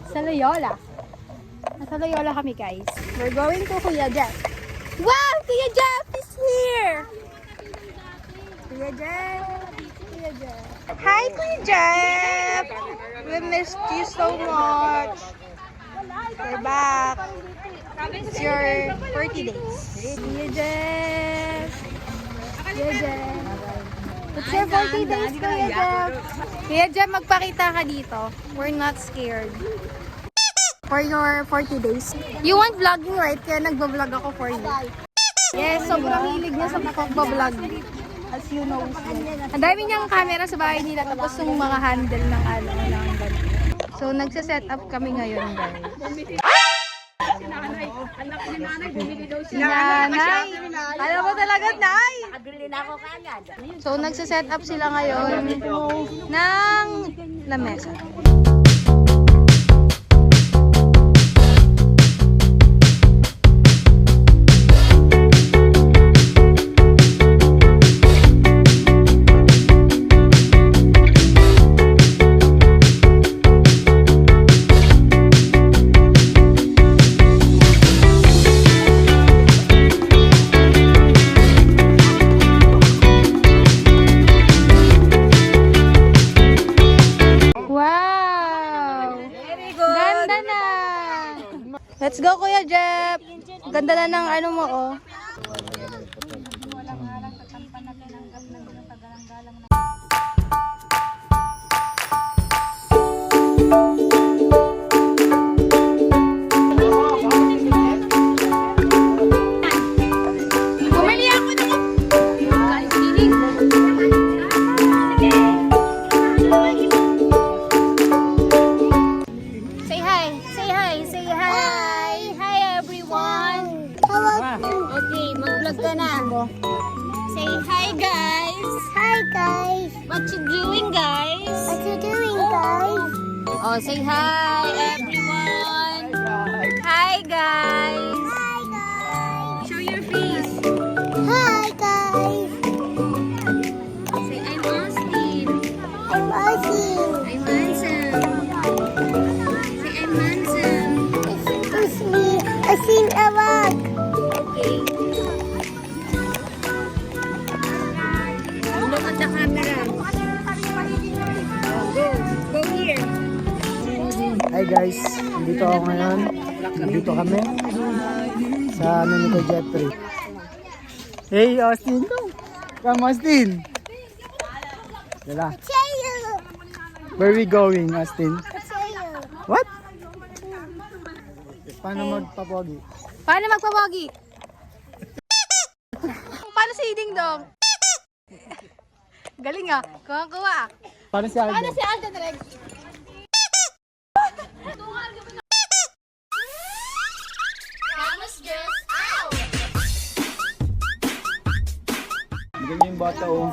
Sa Loyola. Nasa Loyola kami, guys. We're going to Kuya Jeff. Wow! Kuya Jeff is here! Kuya Jeff! Kuya Jeff! Hi, Kuya Jeff! We missed you so much. We're back. It's your 40 days. Kuya Jeff! Kuya Jeff! It's your 40 days, Kuya Jeff! Kuya Jeff, magpakita ka dito. We're not scared. For your 40 days. You want vlogging, right? Kaya nagbablog ako for you. Yes, sobrang hilig niya sa pagbablog. As you know. Ang dami niyang camera sa bahay nila. Tapos yung mga handle ng ano. So, nagsa-set up kami ngayon, guys. Anak ni nanay, bumili daw siya. Nanay! Alam mo talaga, Nay! Nakabili na ako kagad. So, nagsa-set up sila ngayon ng lamesa. Let's go, Kuya Jeff. Ganda na ng ano mo, oh. Bumili ako ng Say hi. Say hi. Say hi. Hi, everyone. Okay, mag-vlog ka na. Say hi, guys. Hi guys. What you doing, guys? What you doing guys? Oh, say hi, everyone. Hi, guys. Hi guys. Show your face. Hi guys. Say, I'm Austin. I'm Ozzy. I'm handsome. Say, I'm handsome. It's me. I seen a rock. Okay. Look at the camera. Oh, go. Go here. Hi guys, dito ako ngayon. Dito kami sa ano ni Kuya Jeffrey. Hey Austin! Come Austin! Dala. Tell you. Where we going Austin? Tell you. What? Paano magpapogi? Paano magpapogi? Paano si Ding Dong? Galing ah. Kuha-kuha. Paano si Alden? Paano si Alden Rex? Ganyan yung bata oh.